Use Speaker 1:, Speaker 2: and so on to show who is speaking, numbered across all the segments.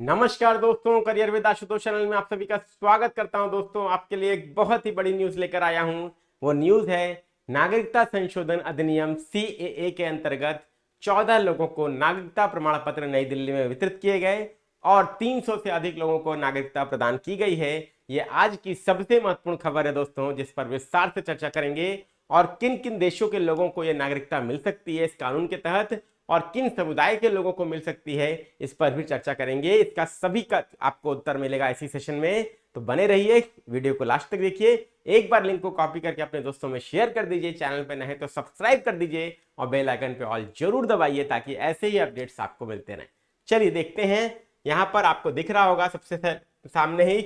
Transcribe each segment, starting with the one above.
Speaker 1: नमस्कार दोस्तों, career with Ashutosh channel में आप सभी का स्वागत करता हूं। दोस्तों, आपके लिए एक बहुत ही बड़ी न्यूज लेकर आया हूं। वो न्यूज है नागरिकता संशोधन अधिनियम सीएए के अंतर्गत 14 लोगों को नागरिकता प्रमाण पत्र नई दिल्ली में वितरित किए गए और 300 से अधिक लोगों को नागरिकता प्रदान की गई है। ये आज की सबसे महत्वपूर्ण खबर है दोस्तों, जिस पर विस्तार से चर्चा करेंगे और किन किन देशों के लोगों को यह नागरिकता मिल सकती है इस कानून के तहत और किन समुदाय के लोगों को मिल सकती है, इस पर भी चर्चा करेंगे। इसका सभी का आपको उत्तर मिलेगा इसी सेशन में, तो बने रहिए, वीडियो को लास्ट तक देखिए। एक बार लिंक को कॉपी करके अपने दोस्तों में शेयर कर दीजिए, चैनल पे नए तो सब्सक्राइब कर दीजिए और बेल आइकन पे ऑल जरूर दबाइए ताकि ऐसे ही अपडेट्स आपको मिलते रहें। चलिए देखते हैं, यहां पर आपको दिख रहा होगा सबसे सामने ही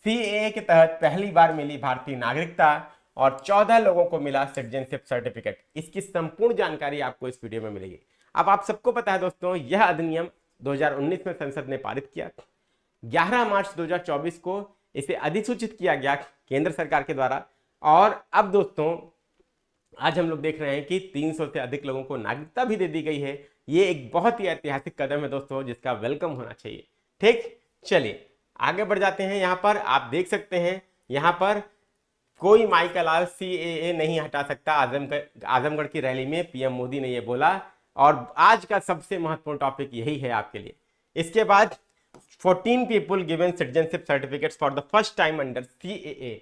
Speaker 1: सीएए के तहत पहली बार मिली भारतीय नागरिकता और 14 लोगों को मिला सिटीजनशिप सर्टिफिकेट। इसकी संपूर्ण जानकारी आपको इस वीडियो में मिलेगी। अब आप सबको पता है दोस्तों, यह अधिनियम 2019 में संसद ने पारित किया। 11 मार्च 2024 को इसे अधिसूचित किया गया केंद्र सरकार के द्वारा और अब दोस्तों आज हम लोग देख रहे हैं कि 300 से अधिक लोगों को नागरिकता भी दे दी गई है। ये एक बहुत ही ऐतिहासिक कदम है दोस्तों, जिसका वेलकम होना चाहिए। ठीक, चलिए आगे बढ़ जाते हैं। यहाँ पर आप देख सकते हैं, यहाँ पर कोई माई का लाल सीएए नहीं हटा सकता। आजमगढ़ की रैली में पीएम मोदी ने यह बोला और आज का सबसे महत्वपूर्ण टॉपिक यही है आपके लिए। इसके बाद 14 people given citizenship certificates for the first time under CAA.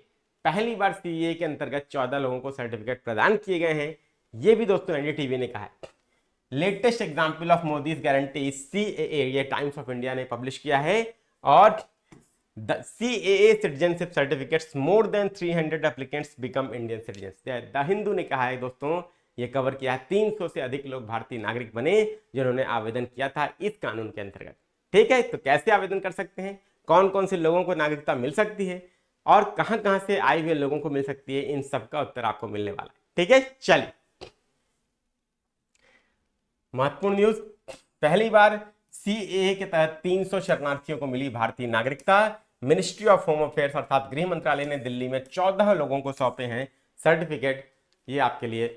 Speaker 1: पहली बार सीएए के अंतर्गत 14 लोगों को सर्टिफिकेट प्रदान किए गए हैं। ये भी दोस्तों एनडीटीवी ने कहा है। Latest example of Modi's guarantee CAA, ये टाइम्स ऑफ इंडिया ने पब्लिश किया है। और The CAA citizenship certificates more than 300 applicants become Indian citizens। The Hindu ने कहा है दोस्तों, ये कवर किया है 300 से अधिक लोग भारतीय नागरिक बने जिन्होंने आवेदन किया था इस कानून के अंतर्गत। ठीक है, तो कैसे आवेदन कर सकते हैं, कौन कौन से लोगों को नागरिकता मिल सकती है और कहां से आए हुए लोगों को मिल सकती है, इन सब का उत्तर आपको मिलने वाला है। ठीक है, चलिए महत्वपूर्ण न्यूज। पहली बार सीएए के तहत 300 शरणार्थियों को मिली भारतीय नागरिकता। मिनिस्ट्री ऑफ होम अफेयर्स अर्थात गृह मंत्रालय ने दिल्ली में 14 लोगों को सौंपे हैं सर्टिफिकेट। ये आपके लिए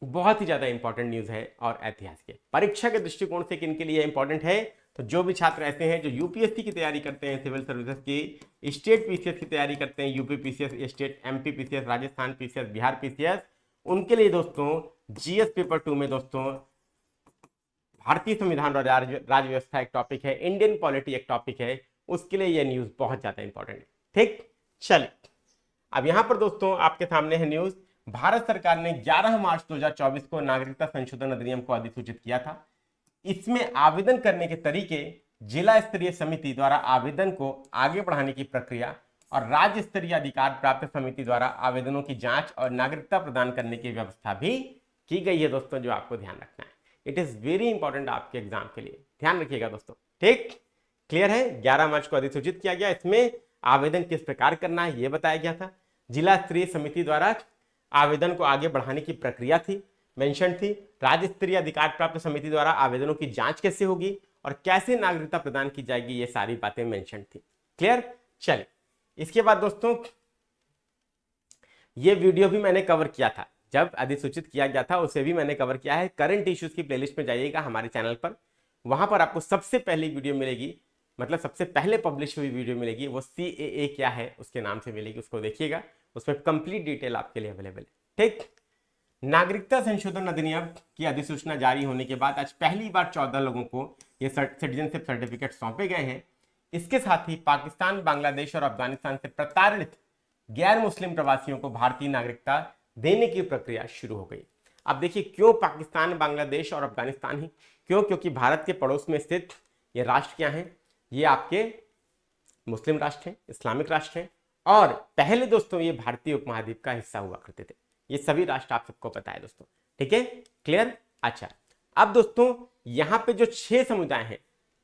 Speaker 1: बहुत ही ज्यादा इंपॉर्टेंट न्यूज है और ऐतिहासिक है। परीक्षा के दृष्टिकोण से किन के लिए इंपॉर्टेंट है, तो जो भी छात्र ऐसे हैं जो यूपीएससी की तैयारी करते हैं, सिविल सर्विसेज की, स्टेट पीसीएस की तैयारी करते हैं, UP PCS, state MP PCS, Rajasthan PCS, Bihar PCS, उनके लिए दोस्तों जीएस पेपर 2 में दोस्तों भारतीय संविधान और राज्य व्यवस्था एक टॉपिक है, इंडियन पॉलिटी एक टॉपिक है, उसके लिए यह न्यूज बहुत ज्यादा इंपॉर्टेंट है। ठीक, चलिए अब यहां पर दोस्तों आपके सामने है न्यूज। भारत सरकार ने 11 मार्च 2024 को नागरिकता संशोधन अधिनियम को अधिसूचित किया था। इसमें आवेदन करने के तरीके, जिला स्तरीय समिति द्वारा आवेदन को आगे बढ़ाने की प्रक्रिया और राज्य स्तरीय अधिकार प्राप्त समिति द्वारा आवेदनों की जांच और नागरिकता प्रदान करने की व्यवस्था भी की गई है दोस्तों, जो आपको ध्यान रखना है। इट इज वेरी इंपॉर्टेंट आपके एग्जाम के लिए, ध्यान रखिएगा दोस्तों। ठीक, क्लियर है। 11 मार्च को अधिसूचित किया गया। इसमें आवेदन किस प्रकार करना है यह बताया गया था। जिला स्तरीय समिति द्वारा आवेदन को आगे बढ़ाने की प्रक्रिया थी, मेंशन थी। राज्य स्तरीय अधिकार प्राप्त समिति द्वारा आवेदनों की जांच कैसे होगी और कैसे नागरिकता प्रदान की जाएगी, ये सारी बातें मेंशन थी। क्लियर, चलिए इसके बाद दोस्तों ये वीडियो भी मैंने कवर किया था, जब अधिसूचित किया गया था उसे भी मैंने कवर किया है। करंट इश्यूज की प्लेलिस्ट में जाइएगा हमारे चैनल पर, वहां पर आपको सबसे पहली वीडियो मिलेगी, मतलब सबसे पहले पब्लिश हुई वीडियो मिलेगी, वो सीएए क्या है उसके नाम से मिलेगी, उसको देखिएगा, उसमें कंप्लीट डिटेल आपके लिए अवेलेबल है। ठीक, नागरिकता संशोधन अधिनियम की अधिसूचना जारी होने के बाद आज पहली बार 14 लोगों को ये सिटीजनशिप सर्टिफिकेट सौंपे गए हैं। इसके साथ ही पाकिस्तान, बांग्लादेश और अफगानिस्तान से प्रताड़ित गैर मुस्लिम प्रवासियों को भारतीय नागरिकता देने की प्रक्रिया शुरू हो गई। अब देखिए क्यों पाकिस्तान, बांग्लादेश और अफगानिस्तान ही क्यों, क्योंकि भारत के पड़ोस में स्थित ये राष्ट्र क्या हैं, ये आपके मुस्लिम राष्ट्र हैं, इस्लामिक राष्ट्र हैं और पहले दोस्तों ये भारतीय उपमहाद्वीप का हिस्सा हुआ करते थे। ये सभी राष्ट्र आप सबको पता है दोस्तों। ठीक है, क्लियर। अच्छा, अब दोस्तों यहाँ पे जो 6 समुदाय हैं,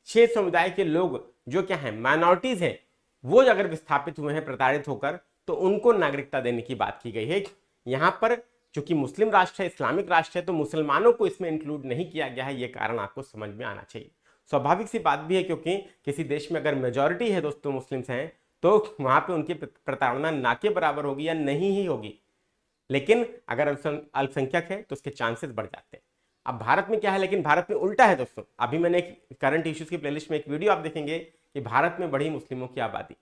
Speaker 1: 6 समुदाय के लोग जो क्या है, माइनॉरिटीज हैं, वो अगर विस्थापित हुए हैं प्रताड़ित होकर, तो उनको नागरिकता देने की बात की गई है। यहाँ पर चूंकि मुस्लिम राष्ट्र है, इस्लामिक राष्ट्र है, तो मुसलमानों को इसमें इंक्लूड नहीं किया गया है। ये कारण आपको समझ में आना चाहिए। स्वाभाविक सी बात भी है, क्योंकि किसी देश में अगर मेजॉरिटी है दोस्तों मुस्लिम्स हैं, तो वहां पे उनकी प्रताड़ना ना के बराबर होगी या नहीं ही होगी। लेकिन अगर अल्पसंख्यक है तो उसके चांसेस बढ़ जाते हैं। अब भारत में क्या है, लेकिन भारत में उल्टा है दोस्तों। अभी मैंने एक करंट इश्यूज की प्लेलिस्ट में एक वीडियो आप देखेंगे कि भारत में बढ़ी मुस्लिमों की आबादी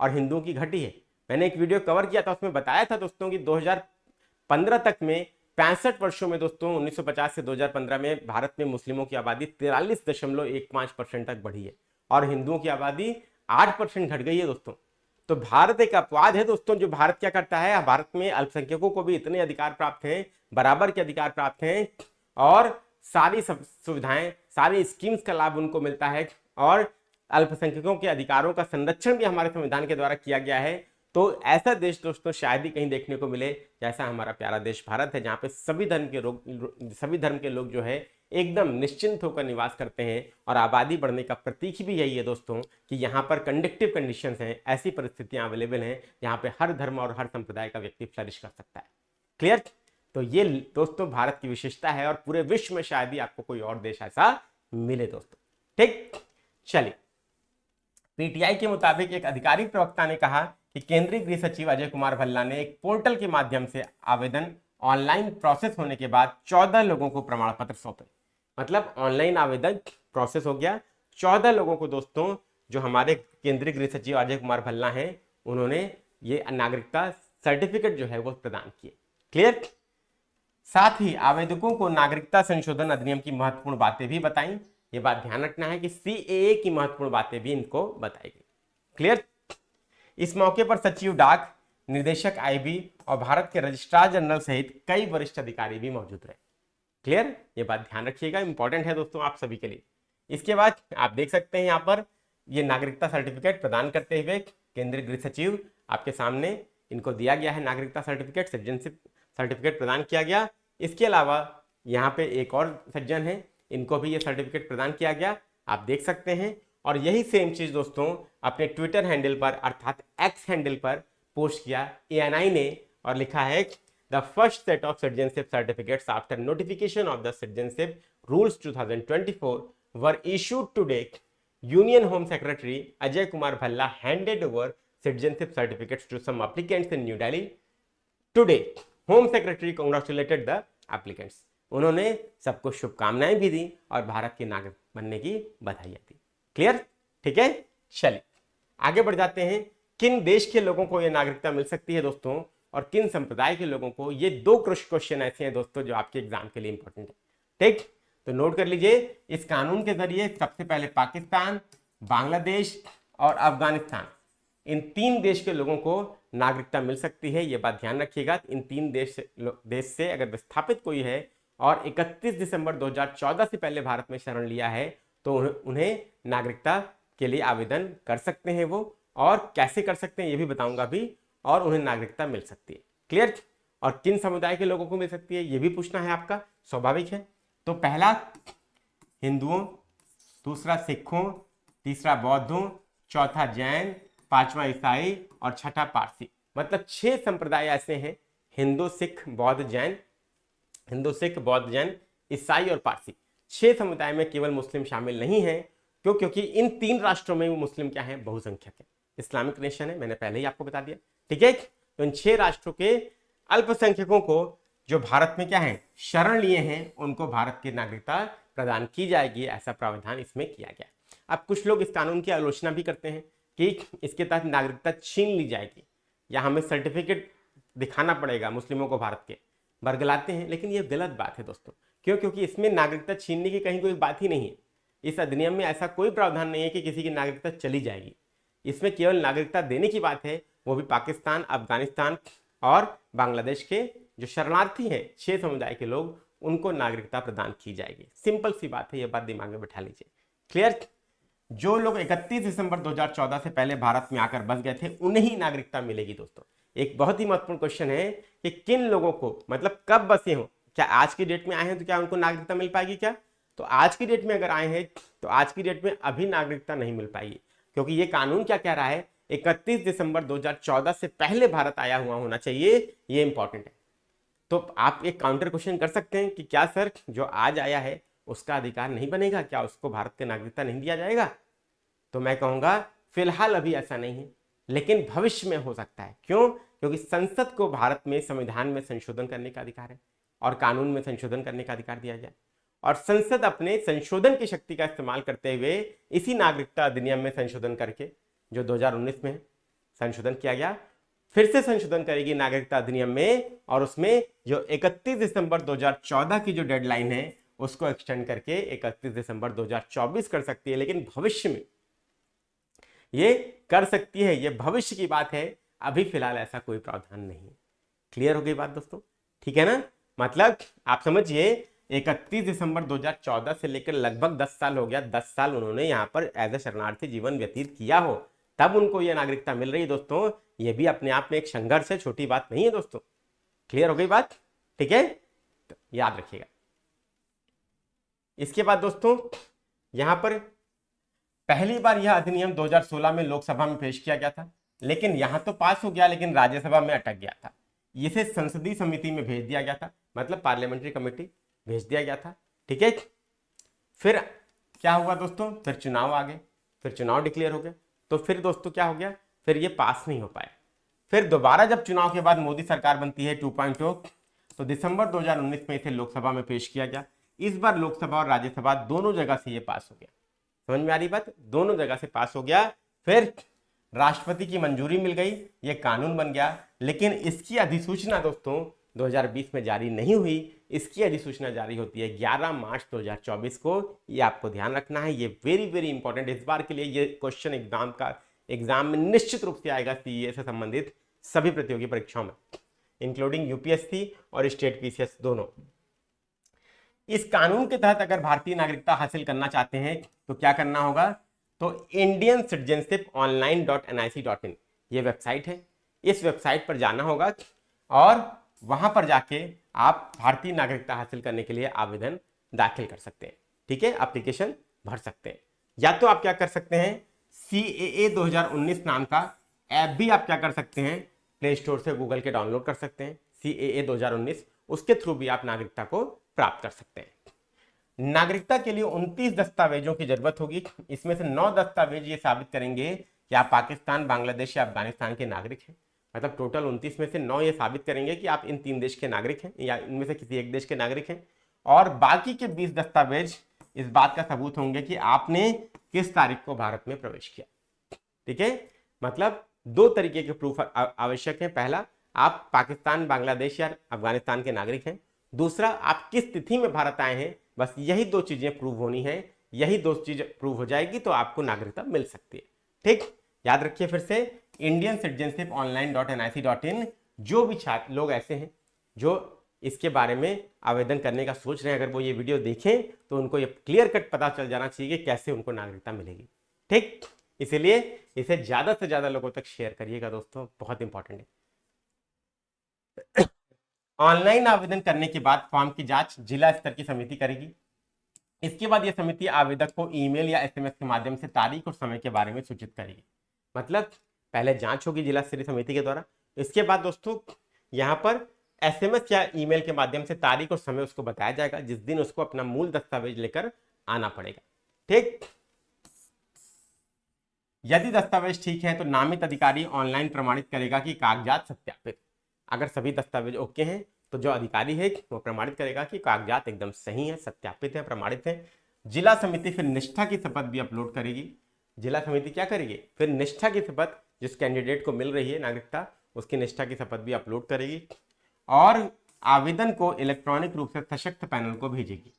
Speaker 1: और हिंदुओं की घटी है। मैंने एक वीडियो कवर किया था, उसमें बताया था दोस्तों कि 2015 तक में 65 वर्षों में दोस्तों 1950 से 2015 में भारत में मुस्लिमों की आबादी 43.15% तक बढ़ी है और हिंदुओं की आबादी 8% घट गई है दोस्तों। तो भारत एक अपवाद है दोस्तों। जो भारत क्या करता है, भारत में अल्पसंख्यकों को भी इतने अधिकार प्राप्त हैं, बराबर के अधिकार प्राप्त हैं और सारी सुविधाएं, सारी स्कीम्स का लाभ उनको मिलता है और अल्पसंख्यकों के अधिकारों का संरक्षण भी हमारे संविधान के द्वारा किया गया है। तो ऐसा देश दोस्तों शायद ही कहीं देखने को मिले जैसा हमारा प्यारा देश भारत है, जहां पे सभी धर्म के लोग जो है एकदम निश्चिंत होकर निवास करते हैं। और आबादी बढ़ने का प्रतीक भी यही है दोस्तों कि यहाँ पर कंडक्टिव कंडीशंस हैं, ऐसी परिस्थितियां अवेलेबल हैं जहां पे हर धर्म और हर संप्रदाय का व्यक्ति फ्लरिश कर सकता है। क्लियर? तो ये दोस्तों भारत की विशेषता है और पूरे विश्व में शायद ही आपको कोई और देश ऐसा मिले दोस्तों। ठीक, चलिए। पीटीआई के मुताबिक एक आधिकारिक प्रवक्ता ने कहा कि केंद्रीय गृह सचिव अजय कुमार भल्ला ने एक पोर्टल के माध्यम से आवेदन ऑनलाइन प्रोसेस होने के बाद 14 लोगों को प्रमाण पत्र सौंपे। मतलब ऑनलाइन आवेदन प्रोसेस हो गया, 14 लोगों को दोस्तों, जो हमारे केंद्रीय गृह सचिव अजय कुमार भल्ला हैं, उन्होंने ये नागरिकता सर्टिफिकेट जो है वो प्रदान किए। क्लियर? साथ ही आवेदकों को नागरिकता संशोधन अधिनियम की महत्वपूर्ण बातें भी बताई। ये बात ध्यान रखना है कि सीएए की महत्वपूर्ण बातें भी इनको बताई गई। क्लियर? इस मौके पर सचिव डाक, निदेशक आईबी और भारत के रजिस्ट्रार जनरल सहित कई वरिष्ठ अधिकारी भी मौजूद रहे। क्लियर? ये बात ध्यान रखिएगा, इंपॉर्टेंट है दोस्तों आप सभी के लिए। इसके बाद आप देख सकते हैं यहाँ पर ये नागरिकता सर्टिफिकेट प्रदान करते हुए केंद्रीय गृह सचिव आपके सामने इनको दिया गया है नागरिकता सर्टिफिकेट, सिटीजनशिप सर्टिफिकेट प्रदान किया गया। इसके अलावा यहाँ पे एक और सज्जन है, इनको भी ये सर्टिफिकेट प्रदान किया गया, आप देख सकते हैं। और यही सेम चीज दोस्तों अपने ट्विटर हैंडल पर अर्थात एक्स हैंडल पर पोस्ट किया एएनआई ने और लिखा है the first set of citizenship certificates after notification of the citizenship rules 2024 were issued today. Union home secretary Ajay Kumar Bhalla handed over citizenship certificates to some applicants in New Delhi today. Home secretary congratulated the applicants. उन्होंने सबको शुभकामनाएं भी दी और भारत के नागरिक बनने की बधाइयां दी। क्लियर? ठीक है, चलिए आगे बढ़ जाते हैं। किन देश के लोगों को यह नागरिकता मिल सकती है दोस्तों और किन संप्रदाय के लोगों को? ये दो क्वेश्चन ऐसे हैं दोस्तों जो आपके एग्जाम के लिए इंपॉर्टेंट है। ठीक, तो नोट कर लीजिए। इस कानून के जरिए सबसे पहले पाकिस्तान, बांग्लादेश और अफगानिस्तान, इन 3 देश के लोगों को नागरिकता मिल सकती है। यह बात ध्यान रखिएगा। इन 3 देश से अगर विस्थापित कोई है और 31 दिसंबर 2014 से पहले भारत में शरण लिया है तो उन्हें नागरिकता के लिए आवेदन कर सकते हैं वो, और कैसे कर सकते हैं ये भी बताऊंगा भी, और उन्हें नागरिकता मिल सकती है। क्लियर? और किन समुदाय के लोगों को मिल सकती है ये भी पूछना है आपका, स्वाभाविक है। तो पहला हिंदुओं, दूसरा सिखों, तीसरा बौद्धों, चौथा जैन, पांचवा ईसाई और छठा पारसी। मतलब 6 संप्रदाय ऐसे हैं, हिंदू सिख बौद्ध जैन, हिंदू सिख बौद्ध जैन, ईसाई और पारसी। 6 समुदाय में केवल मुस्लिम शामिल नहीं है। क्यों? क्योंकि इन 3 राष्ट्रों में मुस्लिम क्या है, बहुसंख्यक है, इस्लामिक नेशन है, मैंने पहले ही आपको बता दिया। ठीक है, तो इन 6 राष्ट्रों के अल्पसंख्यकों को जो भारत में क्या है शरण लिए हैं उनको भारत की नागरिकता प्रदान की जाएगी, ऐसा प्रावधान इसमें किया गया। अब कुछ लोग इस कानून की आलोचना भी करते हैं कि इसके तहत नागरिकता छीन ली जाएगी या हमें सर्टिफिकेट दिखाना पड़ेगा मुस्लिमों को भारत के, बरगलाते हैं। लेकिन ये गलत बात है दोस्तों। क्यों? क्योंकि इसमें नागरिकता छीनने की कहीं कोई बात ही नहीं है। इस अधिनियम में ऐसा कोई प्रावधान नहीं है कि किसी की नागरिकता चली जाएगी। इसमें केवल नागरिकता देने की बात है, वो भी पाकिस्तान, अफगानिस्तान और बांग्लादेश के जो शरणार्थी हैं 6 समुदाय के लोग, उनको नागरिकता प्रदान की जाएगी। सिंपल सी बात है, ये बात दिमाग में बैठा लीजिए। क्लियर? जो लोग 31 दिसंबर 2014 से पहले भारत में आकर बस गए थे उन्हें ही नागरिकता मिलेगी दोस्तों। एक बहुत ही महत्वपूर्ण क्वेश्चन है कि किन लोगों को, मतलब कब बसे हो, क्या आज की डेट में आए हैं तो क्या उनको नागरिकता मिल पाएगी क्या? तो आज की डेट में अगर आए हैं तो आज की डेट में अभी नागरिकता नहीं मिल पाएगी, क्योंकि ये कानून क्या कह रहा है, 31 दिसंबर 2014 से पहले भारत आया हुआ होना चाहिए। ये इंपॉर्टेंट है। तो आप एक काउंटर क्वेश्चन कर सकते हैं कि क्या सर जो आज आया है उसका अधिकार नहीं बनेगा, क्या उसको भारत की नागरिकता नहीं दिया जाएगा? तो मैं कहूंगा फिलहाल अभी ऐसा नहीं है, लेकिन भविष्य में हो सकता है। क्यों? क्योंकि संसद को भारत में संविधान में संशोधन करने का अधिकार है और कानून में संशोधन करने का अधिकार दिया जाए। और संसद अपने संशोधन की शक्ति का इस्तेमाल करते हुए इसी नागरिकता अधिनियम में संशोधन करके, जो 2019 में संशोधन किया गया, फिर से संशोधन करेगी नागरिकता अधिनियम में, और उसमें जो 31 दिसंबर 2014 की जो डेडलाइन है उसको एक्सटेंड करके 31 दिसंबर 2024 कर सकती है। लेकिन भविष्य में ये कर सकती है, ये भविष्य की बात है, अभी फिलहाल ऐसा कोई प्रावधान नहीं। क्लियर हो गई बात दोस्तों? ठीक है ना? मतलब आप समझिए 31 दिसंबर 2014 से लेकर लगभग 10 साल हो गया, 10 साल उन्होंने यहाँ पर एज ए शरणार्थी जीवन व्यतीत किया हो, तब उनको यह नागरिकता मिल रही है दोस्तों। ये भी अपने आप में एक संघर्ष है, छोटी बात नहीं है दोस्तों। क्लियर हो गई बात? ठीक है, तो याद रखिएगा। इसके बाद दोस्तों यहां पर पहली बार यह अधिनियम 2016 में लोकसभा में पेश किया गया था, लेकिन यहां तो पास हो गया, लेकिन राज्यसभा में अटक गया था। इसे संसदीय समिति में भेज दिया गया था, मतलब पार्लियामेंट्री कमेटी भेज दिया गया था। ठीक है, फिर क्या हुआ दोस्तों? फिर चुनाव आ गए, फिर चुनाव डिक्लेयर हो गए, तो फिर दोस्तों क्या हो गया? फिर ये पास नहीं हो पाया। फिर दोबारा जब चुनाव के बाद मोदी सरकार बनती है 2.0, तो दिसंबर 2019 में इसे लोकसभा में पेश किया गया। इस बार लोकसभा और राज्यसभा दोनों जगह से ये पास हो गया। समझ में आ रही बात? दोनों जगह से पास हो गया। फिर राष्ट्रपति की मंजूरी मिल गई, ये कानून बन गया। लेकिन इसकी अधिसूचना दोस्तों 2020 में जारी नहीं हुई। इसकी अधिसूचना जारी होती है 11 मार्च 2024 को। ये आपको ध्यान रखना है, ये वेरी वेरी इंपॉर्टेंट इस बार के लिए। ये क्वेश्चन एग्जाम में निश्चित रूप से आएगा, सीए से संबंधित सभी प्रतियोगी परीक्षाओं में, इंक्लूडिंग यूपीएससी और स्टेट पीसीएस दोनों। इस कानून के तहत अगर भारतीय नागरिकता हासिल करना चाहते हैं तो क्या करना होगा? तो इंडियन सिटीजनशिप online.nic.in ये वेबसाइट है, इस वेबसाइट पर जाना होगा और वहां पर जाके आप भारतीय नागरिकता हासिल करने के लिए आवेदन दाखिल कर सकते हैं। ठीक है, एप्लीकेशन भर सकते हैं। या तो आप क्या कर सकते हैं, CAA 2019 नाम का ऐप भी आप क्या कर सकते हैं, प्ले स्टोर से गूगल के डाउनलोड कर सकते हैं। CAA 2019, उसके थ्रू भी आप नागरिकता को प्राप्त कर सकते हैं। नागरिकता के लिए 29 दस्तावेजों की जरूरत होगी। इसमें से 9 दस्तावेज ये साबित करेंगे कि आप पाकिस्तान, बांग्लादेश या अफगानिस्तान के नागरिक हैं। मतलब टोटल 29 में से 9 ये साबित करेंगे कि आप इन 3 देश के नागरिक हैं या इनमें से किसी एक देश के नागरिक हैं। और बाकी के 20 दस्तावेज इस बात का सबूत होंगे कि आपने किस तारीख को भारत में प्रवेश किया। ठीक है, मतलब 2 तरीके के प्रूफ आवश्यक है। पहला, आप पाकिस्तान, बांग्लादेश या अफगानिस्तान के नागरिक हैं। दूसरा, आप किस तिथि में भारत आए हैं। बस यही 2 चीजें प्रूव होनी है। यही 2 चीज प्रूव हो जाएगी तो आपको नागरिकता मिल सकती है। ठीक, याद रखिए फिर से, इंडियन सिटीजनशिप online.nic.in। जो भी छात्र लोग ऐसे हैं जो इसके बारे में आवेदन करने का सोच रहे हैं, अगर वो ये वीडियो देखें तो उनको ये क्लियर कट पता चल जाना चाहिए कि कैसे उनको नागरिकता मिलेगी। ठीक, इसीलिए इसे ज्यादा से ज्यादा लोगों तक शेयर करिएगा दोस्तों, बहुत इंपॉर्टेंट है। ऑनलाइन आवेदन करने के बाद फॉर्म की जांच जिला स्तर की समिति करेगी। इसके बाद यह समिति आवेदक को ईमेल या एसएमएस के माध्यम से तारीख और समय के बारे में सूचित करेगी। मतलब पहले जांच होगी जिला स्तरीय समिति के द्वारा, इसके बाद दोस्तों यहां पर एसएमएस या ईमेल के माध्यम से तारीख और समय उसको बताया जाएगा जिस दिन उसको अपना मूल दस्तावेज लेकर आना पड़ेगा। ठीक, यदि दस्तावेज ठीक है तो नामित अधिकारी ऑनलाइन प्रमाणित करेगा कि कागजात सत्यापित। अगर सभी दस्तावेज ओके हैं तो जो अधिकारी है वो प्रमाणित करेगा कि कागजात एकदम सही है, सत्यापित है, प्रमाणित है। जिला समिति फिर निष्ठा की शपथ भी अपलोड करेगी। जिला समिति क्या करेगी? फिर निष्ठा की शपथ, जिस कैंडिडेट को मिल रही है नागरिकता, उसकी निष्ठा की शपथ भी अपलोड करेगी और आवेदन को इलेक्ट्रॉनिक रूप से सशक्त पैनल को भेजेगी।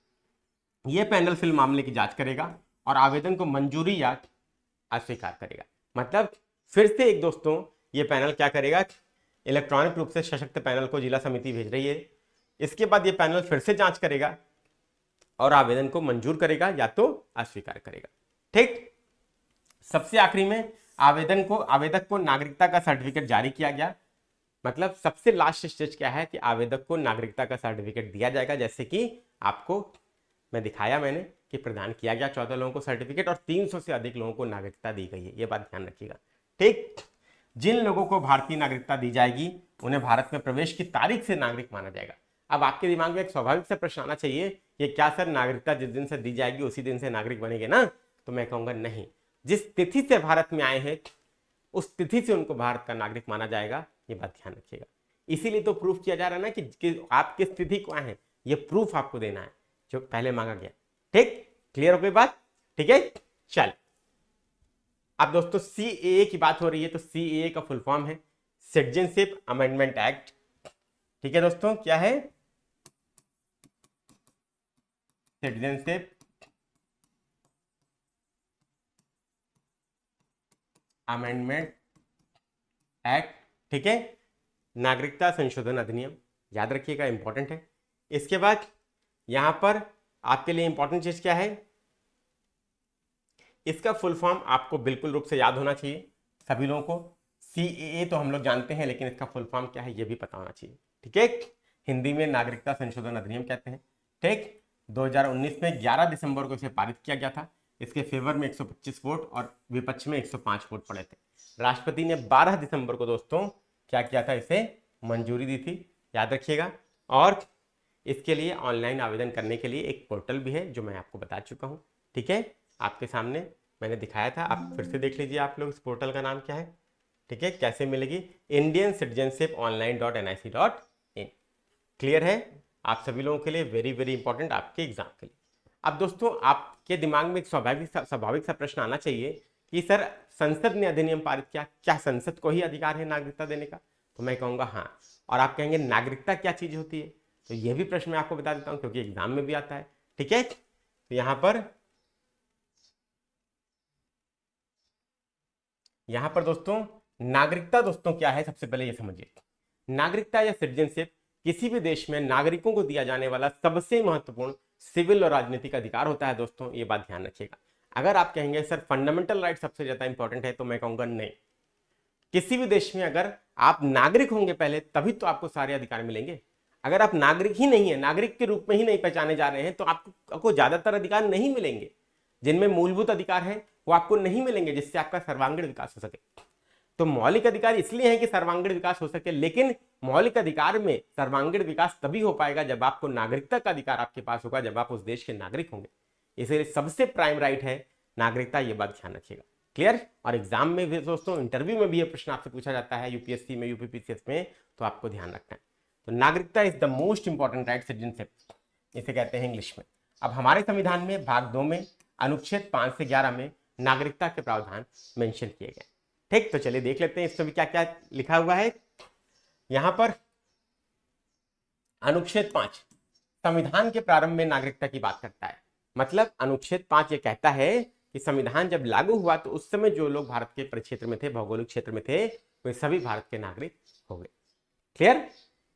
Speaker 1: यह पैनल फिर मामले की जांच करेगा और आवेदन को मंजूरी या अस्वीकार करेगा। मतलब फिर से एक दोस्तों, ये पैनल क्या करेगा? इलेक्ट्रॉनिक रूप से सशक्त पैनल को जिला समिति भेज रही है। इसके बाद ये पैनल फिर से जांच करेगा और आवेदन को मंजूर करेगा या तो अस्वीकार करेगा। ठीक, सबसे आखिरी में आवेदक को नागरिकता का सर्टिफिकेट जारी किया गया। मतलब सबसे लास्ट स्टेज क्या है कि आवेदक को नागरिकता का सर्टिफिकेट दिया जाएगा, जैसे कि आपको मैं दिखाया मैंने कि प्रदान किया गया 14 लोगों को सर्टिफिकेट और 300 से अधिक लोगों को नागरिकता दी गई है। ये बात ध्यान रखिएगा। ठीक, जिन लोगों को भारतीय नागरिकता दी जाएगी उन्हें भारत में प्रवेश की तारीख से नागरिक माना जाएगा। अब आपके दिमाग में एक स्वाभाविक सा प्रश्न आना चाहिए, ये क्या सर नागरिकता जिस दिन से दी जाएगी उसी दिन से नागरिक बनेंगे ना? तो मैं कहूंगा नहीं, जिस तिथि से भारत में आए हैं उस तिथि से उनको भारत का नागरिक माना जाएगा। ये बात ध्यान रखिएगा। इसीलिए तो प्रूफ किया जा रहा है ना कि आप किस तिथि को आए हैं, ये प्रूफ आपको देना है। जो पहले मांगा गया। ठीक, क्लियर हो गई बात? ठीक है, चल अब दोस्तों सीएए की बात हो रही है, तो सीएए का फुल फॉर्म है सिटीजनशिप अमेंडमेंट एक्ट। ठीक है दोस्तों, क्या है? Citizenship amendment act. ठीक है, नागरिकता संशोधन अधिनियम, याद रखिएगा, इंपॉर्टेंट है। इसके बाद यहां पर आपके लिए इंपॉर्टेंट चीज क्या है, इसका फुल फॉर्म आपको बिल्कुल रूप से याद होना चाहिए सभी लोगों को। सीएए तो हम लोग जानते हैं, लेकिन इसका फुल फॉर्म क्या है ये भी पता होना चाहिए। ठीक है, हिंदी में नागरिकता संशोधन अधिनियम कहते हैं। ठीक, 2019 में 11 दिसंबर को इसे पारित किया गया था। इसके फेवर में 125 वोट और विपक्ष में 105 वोट पड़े थे। राष्ट्रपति ने 12 दिसंबर को दोस्तों क्या किया था, इसे मंजूरी दी थी, याद रखिएगा। और इसके लिए ऑनलाइन आवेदन करने के लिए एक पोर्टल भी है जो मैं आपको बता चुका हूं। ठीक है, आपके सामने मैंने दिखाया था, आप फिर से देख लीजिए आप लोग, इस पोर्टल का नाम क्या है। ठीक है, कैसे मिलेगी? Indian citizenship online .nic.in। Clear है आप सभी लोगों के लिए, वेरी वेरी इंपॉर्टेंट आपके एग्जाम के लिए। अब दोस्तों आपके दिमाग में एक स्वाभाविक सा प्रश्न आना चाहिए कि सर संसद ने अधिनियम पारित किया, क्या संसद को ही अधिकार है नागरिकता देने का? तो मैं कहूंगा हाँ। और आप कहेंगे नागरिकता क्या चीज होती है, तो यह भी प्रश्न मैं आपको बता देता हूं क्योंकि एग्जाम में भी आता है। ठीक है, तो यहां पर दोस्तों नागरिकता दोस्तों क्या है, सबसे पहले ये समझिए। नागरिकता या सिटीजनशिप किसी भी देश में नागरिकों को दिया जाने वाला सबसे महत्वपूर्ण सिविल और राजनीतिक अधिकार होता है दोस्तों, ये बात ध्यान रखिएगा। अगर आप कहेंगे सर फंडामेंटल राइट सबसे ज्यादा इंपॉर्टेंट है, तो मैं कहूंगा नहीं। किसी भी देश में अगर आप नागरिक होंगे पहले, तभी तो आपको सारे अधिकार मिलेंगे। अगर आप नागरिक ही नहीं है, नागरिक के रूप में ही नहीं पहचाने जा रहे हैं, तो आपको ज्यादातर अधिकार नहीं मिलेंगे। जिनमें मूलभूत अधिकार है वो आपको नहीं मिलेंगे, जिससे आपका सर्वांगीण विकास हो सके। तो मौलिक अधिकार इसलिए है कि सर्वांगीण विकास हो सके, लेकिन मौलिक अधिकार में सर्वांगीण विकास तभी हो पाएगा जब आपको नागरिकता का अधिकार आपके पास होगा, जब आप उस देश के नागरिक होंगे। इसलिए सबसे प्राइम राइट है नागरिकता, ये बात ध्यान रखिएगा। क्लियर? और एग्जाम में भी दोस्तों, इंटरव्यू में भी ये प्रश्न आपसे पूछा जाता है, यूपीएससी में, यूपीपीसीएस में, तो आपको ध्यान रखना है। तो नागरिकता is the most important right, citizenship इसे कहते हैं इंग्लिश में। अब हमारे संविधान में भाग 2 में अनुच्छेद 5 से 11 में नागरिकता के प्रावधान मेंशन किए गए। ठीक, तो चलिए देख लेते हैं इसमें भी क्या क्या लिखा हुआ है। यहां पर अनुच्छेद 5 संविधान के प्रारंभ में नागरिकता की बात करता है। मतलब अनुच्छेद 5 ये कहता है कि संविधान जब लागू हुआ तो उस समय जो लोग भारत के परिक्षेत्र में थे, भौगोलिक क्षेत्र में थे, वे सभी भारत के नागरिक हो गए। क्लियर?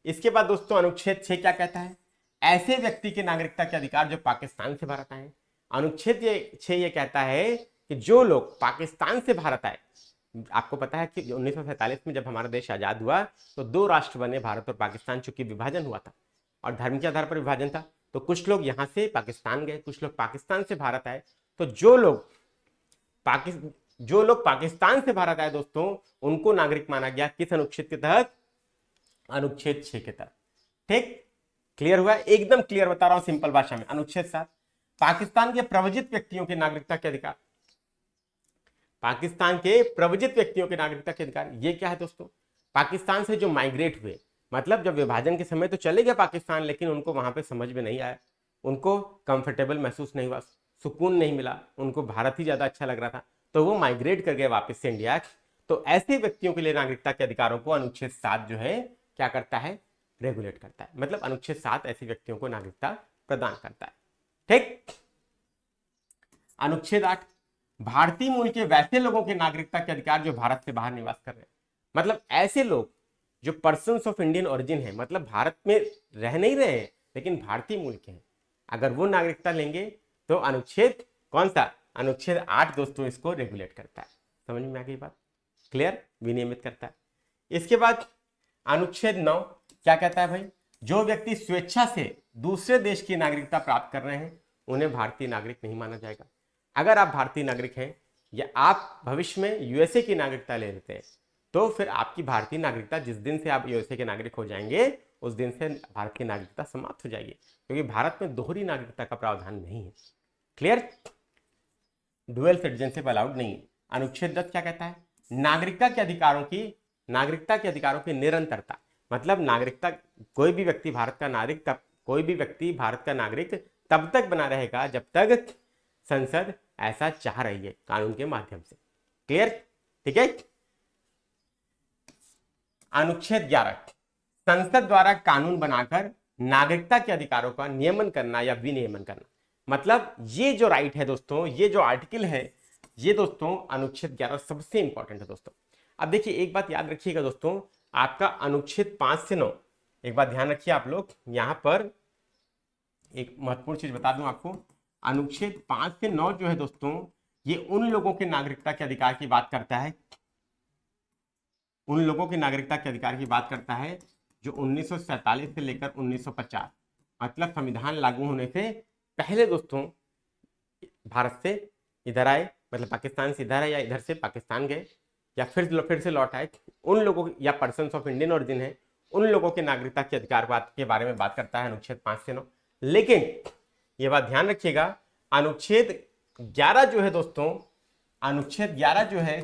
Speaker 1: इसके बाद दोस्तों अनुच्छेद 6 क्या कहता है? ऐसे व्यक्ति के नागरिकता के अधिकार जो पाकिस्तान से भारत आए। अनुच्छेद 6 ये कहता है कि जो लोग पाकिस्तान से भारत आए, आपको पता है कि 1947 में जब हमारा देश आजाद हुआ तो 2 राष्ट्र बने, भारत और पाकिस्तान, चूंकि विभाजन हुआ था और धर्म के आधार पर विभाजन था, तो कुछ लोग यहां से पाकिस्तान गए, कुछ लोग पाकिस्तान से भारत आए। तो जो लोग पाकिस्तान से भारत आए दोस्तों, उनको नागरिक माना गया। किस अनुच्छेद के तहत? अनुच्छेद 6 के तहत। ठीक, क्लियर हुआ? एकदम क्लियर बता रहा हूं सिंपल भाषा में। अनुच्छेद 7 पाकिस्तान के प्रवजित व्यक्तियों के नागरिकता के अधिकार। पाकिस्तान के प्रवजित व्यक्तियों के नागरिकता के अधिकार, ये क्या है दोस्तों? पाकिस्तान से जो माइग्रेट हुए, मतलब जब विभाजन के समय तो चले गए पाकिस्तान, लेकिन उनको वहां पे समझ में नहीं आया, उनको कंफर्टेबल महसूस नहीं हुआ, सुकून नहीं मिला, उनको भारत ही ज्यादा अच्छा लग रहा था, तो वो माइग्रेट कर गए वापस से इंडिया। तो ऐसे व्यक्तियों के लिए नागरिकता के अधिकारों को अनुच्छेद 7 जो है क्या करता है? रेगुलेट करता है। मतलब अनुच्छेद 7 ऐसे व्यक्तियों को नागरिकता प्रदान करता है। ठीक, अनुच्छेद 8 भारतीय मूल के वैसे लोगों के नागरिकता के अधिकार जो भारत से बाहर निवास कर रहे हैं। मतलब ऐसे लोग जो पर्सन्स ऑफ इंडियन ओरिजिन है, मतलब भारत में रह नहीं रहे हैं लेकिन भारतीय मूल के हैं, अगर वो नागरिकता लेंगे तो अनुच्छेद कौन सा? अनुच्छेद 8 दोस्तों इसको रेगुलेट करता है। समझ में आ गई बात? क्लियर? विनियमित करता है। इसके बाद अनुच्छेद 9 क्या कहता है भाई? जो व्यक्ति स्वेच्छा से दूसरे देश की नागरिकता प्राप्त कर रहे हैं उन्हें भारतीय नागरिक नहीं माना जाएगा। अगर आप भारतीय नागरिक हैं या आप भविष्य में यूएसए की नागरिकता ले लेते हैं, तो फिर आपकी भारतीय नागरिकता, जिस दिन से आप यूएसए के नागरिक हो जाएंगे उस दिन से भारत की नागरिकता समाप्त हो जाएगी, क्योंकि भारत में दोहरी नागरिकता का प्रावधान नहीं है। क्लियर? डुअल सिटीजनशिप अलाउड नहीं है। अनुच्छेद 10 क्या कहता है? नागरिकता के अधिकारों की निरंतरता। मतलब नागरिकता, कोई भी व्यक्ति भारत का नागरिक तब तक बना रहेगा जब तक संसद ऐसा चाह रही है कानून के माध्यम से। क्लियर? ठीक है। अनुच्छेद 11, संसद द्वारा कानून बनाकर नागरिकता के अधिकारों का नियमन करना या विनियमन करना। मतलब ये जो राइट है दोस्तों, ये जो आर्टिकल है, ये दोस्तों अनुच्छेद 11 सबसे इंपॉर्टेंट है दोस्तों। अब देखिए एक बात याद रखिएगा दोस्तों, आपका अनुच्छेद 5 से 9, एक बात ध्यान रखिए आप लोग, यहां पर एक महत्वपूर्ण चीज बता दूं आपको, अनुच्छेद 5 से 9 जो है दोस्तों, ये उन लोगों के नागरिकता के अधिकार की बात करता है, उन लोगों की नागरिकता के अधिकार की बात करता है जो 1947 से लेकर 1950, मतलब संविधान लागू होने से पहले दोस्तों भारत से इधर आए, मतलब पाकिस्तान से इधर आए या इधर से पाकिस्तान गए या फिर से लौट आए, उन लोगों या पर्सन्स ऑफ इंडियन ओरिजिन है, उन लोगों के नागरिकता के अधिकार के बारे में बात करता है अनुच्छेद 5 से 9। लेकिन ये बात ध्यान रखिएगा, अनुच्छेद 11 जो है दोस्तों, अनुच्छेद 11 जो है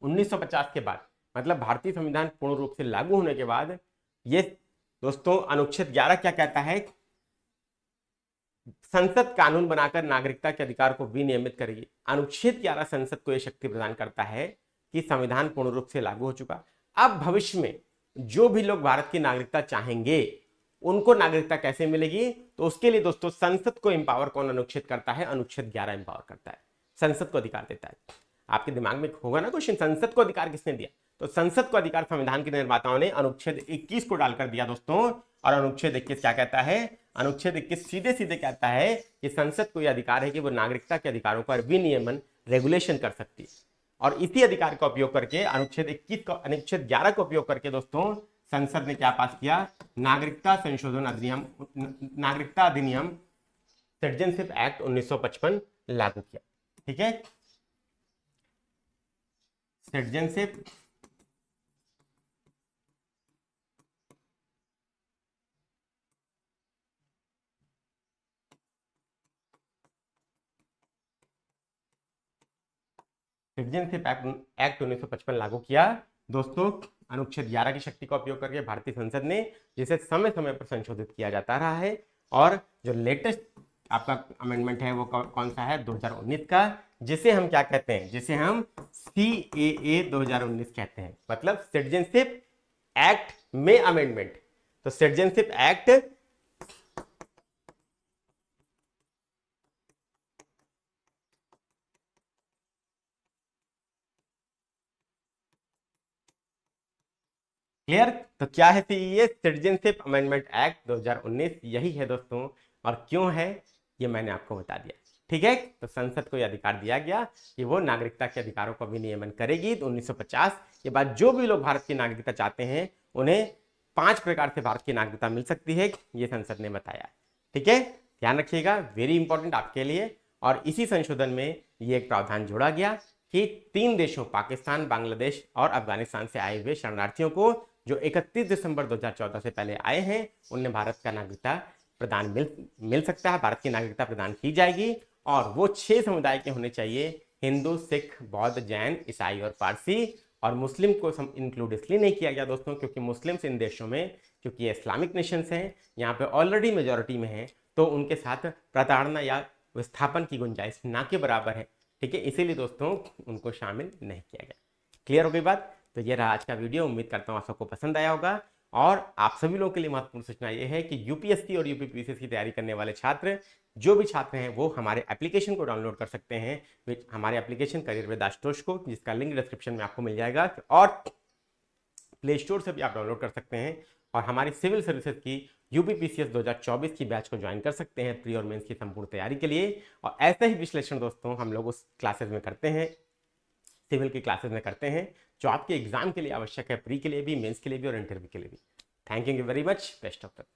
Speaker 1: 1950 के बाद, मतलब भारतीय संविधान पूर्ण रूप से लागू होने के बाद, ये दोस्तों अनुच्छेद 11 क्या कहता है, संसद कानून बनाकर नागरिकता के अधिकार को विनियमित करेगी। अनुच्छेद 11 संसद को यह शक्ति प्रदान करता है कि संविधान पूर्ण रूप से लागू हो चुका, अब भविष्य में जो भी लोग भारत की नागरिकता चाहेंगे उनको नागरिकता कैसे मिलेगी, तो उसके लिए दोस्तों संसद को एम्पावर कौन अनुच्छेद करता है, अनुच्छेद 11 एम्पावर करता है, संसद को अधिकार देता है। आपके दिमाग में होगा ना क्वेश्चन, संसद को अधिकार किसने दिया, तो संसद को अधिकार संविधान के निर्माताओं ने अनुच्छेद 21 को डालकर दिया दोस्तों। और अनुच्छेद 21 क्या कहता है, अनुच्छेद 21 सीधे सीधे कहता है कि संसद को यह अधिकार है कि वो नागरिकता के अधिकारों पर विनियमन रेगुलेशन कर सकती है। और इसी अधिकार का उपयोग करके अनुच्छेद 21 का, अनुच्छेद 11 का उपयोग करके दोस्तों संसद ने क्या पास किया, नागरिकता संशोधन अधिनियम, नागरिकता अधिनियम सिटीजनशिप एक्ट 1955 लागू किया। ठीक है, सिटीजनशिप सिटीजनशिप एक्ट 1955 लागू किया दोस्तों अनुच्छेद 11 की शक्ति का उपयोग करके भारतीय संसद ने, जिसे समय समय पर संशोधित किया जाता रहा है। और जो लेटेस्ट आपका अमेंडमेंट है वो कौन सा है, 2019 का, जिसे हम क्या कहते हैं, जिसे हम CAA 2019 कहते हैं, मतलब सिटीजनशिप एक्ट में अमेंडमेंट। तो सिटीजनशिप एक्ट क्लियर, तो क्या है ये सिटीजनशिप अमेंडमेंट एक्ट 2019, यही है दोस्तों। और क्यों है ये मैंने आपको बता दिया। ठीक है, तो संसद को यह अधिकार दिया गया कि वो नागरिकता के अधिकारों का विनियमन करेगी। तो 1950 के बाद जो भी लोग भारत की नागरिकता चाहते हैं उन्हें 5 प्रकार से भारत की नागरिकता मिल सकती है, ये संसद ने बताया। ठीक है, ध्यान रखिएगा, वेरी इंपॉर्टेंट आपके लिए। और इसी संशोधन में ये एक प्रावधान जोड़ा गया कि 3 देशों पाकिस्तान, बांग्लादेश और अफगानिस्तान से आए हुए शरणार्थियों को जो 31 दिसंबर 2014 से पहले आए हैं उन्हें भारत का नागरिकता प्रदान मिल सकता है, भारत की नागरिकता प्रदान की जाएगी। और वो 6 समुदाय के होने चाहिए, हिंदू, सिख, बौद्ध, जैन, ईसाई और पारसी। और मुस्लिम को इंक्लूड इसलिए नहीं किया गया दोस्तों क्योंकि मुस्लिम्स इन देशों में, क्योंकि ये इस्लामिक नेशंस हैं, यहाँ पे ऑलरेडी मेजोरिटी में है, तो उनके साथ प्रताड़ना या विस्थापन की गुंजाइश ना के बराबर है। ठीक है, इसीलिए दोस्तों उनको शामिल नहीं किया गया। क्लियर हो गई बात। तो ये रहा आज का वीडियो, उम्मीद करता हूँ आप सबको पसंद आया होगा। और आप सभी लोगों के लिए महत्वपूर्ण सूचना ये है कि यूपीएससी और यूपीपीसीएस की तैयारी करने वाले छात्र, जो भी छात्र हैं, वो हमारे एप्लीकेशन को डाउनलोड कर सकते हैं, हमारे एप्लीकेशन करियर विद आशुतोष को, जिसका लिंक डिस्क्रिप्शन में आपको मिल जाएगा, और प्ले स्टोर से भी आप डाउनलोड कर सकते हैं। और हमारी सिविल सर्विसेज की यूपीपीसीएस 2024 की बैच को ज्वाइन कर सकते हैं प्री और मेंस की संपूर्ण तैयारी के लिए। और ऐसा ही विश्लेषण दोस्तों हम लोग उस क्लासेस में करते हैं, सिविल की क्लासेस में करते हैं, जो आपके एग्जाम के लिए आवश्यक है, प्री के लिए भी, मेंस के लिए भी और इंटरव्यू के लिए भी। Thank you very much, best of luck.